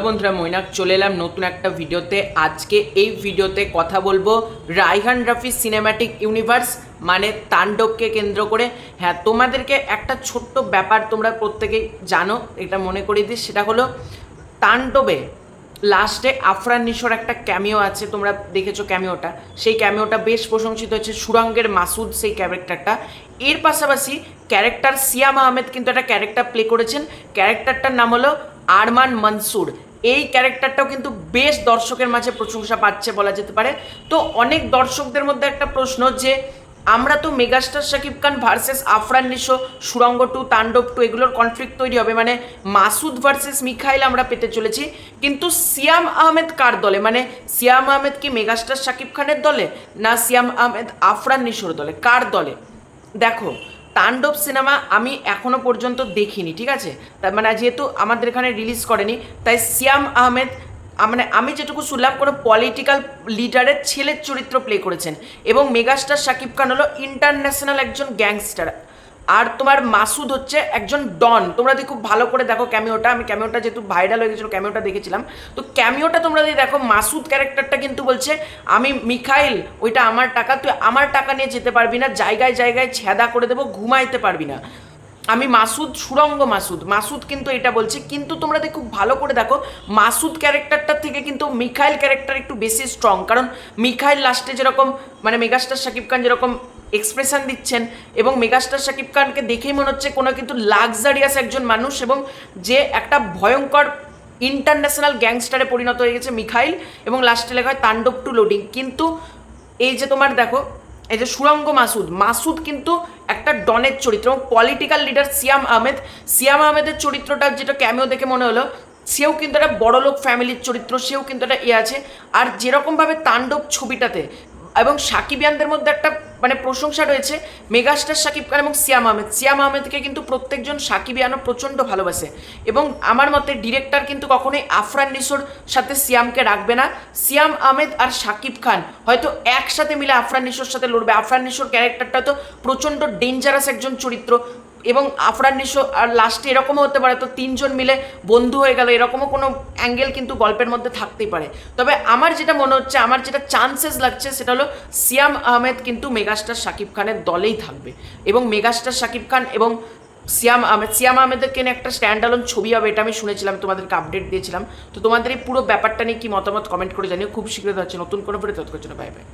বন্ধুরা, মৈনাক চলে এলাম নতুন একটা ভিডিওতে। আজকে এই ভিডিওতে কথা বলবো রায়হান রাফি সিনেম্যাটিক ইউনিভার্স মানে তাণ্ডবকে কেন্দ্র করে। হ্যাঁ, তোমাদেরকে একটা ছোট্ট ব্যাপার তোমরা প্রত্যেকেই জানো, এটা মনে করিয়ে দিই। সেটা হলো তাণ্ডবে লাস্টে আফরান নিশোর একটা ক্যামিও আছে, তোমরা দেখেছো ক্যামিওটা। সেই ক্যামিওটা বেশ প্রশংসিত হয়েছে, সুরাঙ্গের মাসুদ সেই ক্যারেক্টারটা। এর পাশাপাশি ক্যারেক্টার সিয়াম আহমেদ কিন্তু একটা ক্যারেক্টার প্লে করেছেন, ক্যারেক্টারটার নাম হলো আরমান মনসুর। এই ক্যারেক্টারটাও কিন্তু বেশ দর্শকের মাঝে প্রশংসা পাচ্ছে বলা যেতে পারে। তো অনেক দর্শকদের মধ্যে একটা প্রশ্ন যে আমরা তো মেগাস্টার শাকিব খান ভার্সেস আফরান নিশো, সুরঙ্গ 2, তাণ্ডব 2 এগুলোর কনফ্লিক্ট তৈরি হবে, মানে মাসুদ ভার্সেস মিখাইল আমরা পেতে চলেছি। কিন্তু সিয়াম আহমেদ কার দলে? মানে সিয়াম আহমেদ কি মেগাস্টার শাকিব খানের দলে, না সিয়াম আহমেদ আফরান নিশোর দলে? কার দলে? দেখো, তাণ্ডব সিনেমা আমি এখনো পর্যন্ত দেখিনি, ঠিক আছে? তার মানে যেহেতু আমাদের এখানে রিলিজ করেনি, তাই সিয়াম আহমেদ মানে আমি যেটুকু শুনলাম কোনো পলিটিক্যাল লিডারের ছেলের চরিত্র প্লে করেছেন। এবং মেগাস্টার শাকিব খান হলো ইন্টারন্যাশনাল একজন গ্যাংস্টার, আর তোমার মাসুদ হচ্ছে একজন ডন। তোমরা যদি খুব ভালো করে দেখো ক্যামিওটা, আমি ক্যামিওটা যেহেতু ভাইরাল হয়ে গেছিলো ক্যামিওটা দেখেছিলাম, তো ক্যামিওটা তোমরা যদি দেখো, মাসুদ ক্যারেক্টারটা কিন্তু বলছে আমি মিখাইল, ওইটা আমার টাকা, তুই আমার টাকা নিয়ে যেতে পারবি না, জায়গায় জায়গায় ছেদা করে দেবো, ঘুমাইতে পারবি না, আমি মাসুদ, সুরঙ্গ মাসুদ। মাসুদ কিন্তু এটা বলছে। কিন্তু তোমরা খুব ভালো করে দেখো, মাসুদ ক্যারেক্টারটার থেকে কিন্তু মিখাইল ক্যারেক্টার একটু বেশি স্ট্রং। কারণ মিখাইল লাস্টে যেরকম মানে মেগাস্টার শাকিব খান যেরকম এক্সপ্রেশন দিচ্ছেন, এবং মেগাস্টার শাকিব খানকে দেখেই মনে হচ্ছে কোনো কিন্তু লাক্সারিয়াস একজন মানুষ, এবং যে একটা ভয়ঙ্কর ইন্টারন্যাশনাল গ্যাংস্টারে পরিণত হয়ে গেছে মিখাইল। এবং লাস্টে লেখা হয় তাণ্ডব 2 লোডিং। কিন্তু এই যে তোমার দেখো, এই যে সুরঙ্গ মাসুদ, মাসুদ কিন্তু একটা ডনের চরিত্র, এবং পলিটিক্যাল লিডার সিয়াম আহমেদ, সিয়াম আহমেদের চরিত্রটা যেটা ক্যামিও দেখে মনে হলো, সেও কিন্তু একটা বড়লোক ফ্যামিলির চরিত্র, সেও কিন্তু একটা আছে। আর যেরকমভাবে তাণ্ডব ছবিটাতে এবং সাকিবিয়ানদের মধ্যে একটা মানে প্রশংসা রয়েছে মেগাস্টার শাকিব খান এবং সিয়াম আহমেদ। সিয়াম আহমেদকে কিন্তু প্রত্যেকজন সাকিবিয়ানও প্রচণ্ড ভালোবাসে, এবং আমার মতে ডিরেক্টর কিন্তু কখনোই আফরান নিশোর সাথে সিয়ামকে রাখবে না। সিয়াম আহমেদ আর শাকিব খান হয়তো একসাথে মিলে আফরান নিশোর সাথে লড়বে। আফরান নিশোর ক্যারেক্টারটা তো প্রচণ্ড ডেঞ্জারাস একজন চরিত্র, এবং আফরান নিশো আর লাস্টে এরকমও হতে পারে তো তিনজন মিলে বন্ধু হয়ে গেল, এরকমও কোনো অ্যাঙ্গেল কিন্তু গল্পের মধ্যে থাকতেই পারে। তবে আমার যেটা মনে হচ্ছে, আমার যেটা চান্সেস লাগছে, সেটা হলো সিয়াম আহমেদ কিন্তু মেগাস্টার শাকিব খানের দলেই থাকবে, এবং মেগাস্টার শাকিব খান এবং সিয়াম আহমেদকে নিয়ে একটা স্ট্যান্ড অ্যালোন ছবি হবে, এটা আমি শুনেছিলাম, তোমাদেরকে আপডেট দিয়েছিলাম। তো তোমাদের এই পুরো ব্যাপারটা নিয়ে কি মতামত কমেন্ট করে জানিও। খুব শীঘ্রই হচ্ছে নতুন কোনো ভিডিও, ততক্ষণের জন্য বাই বাই।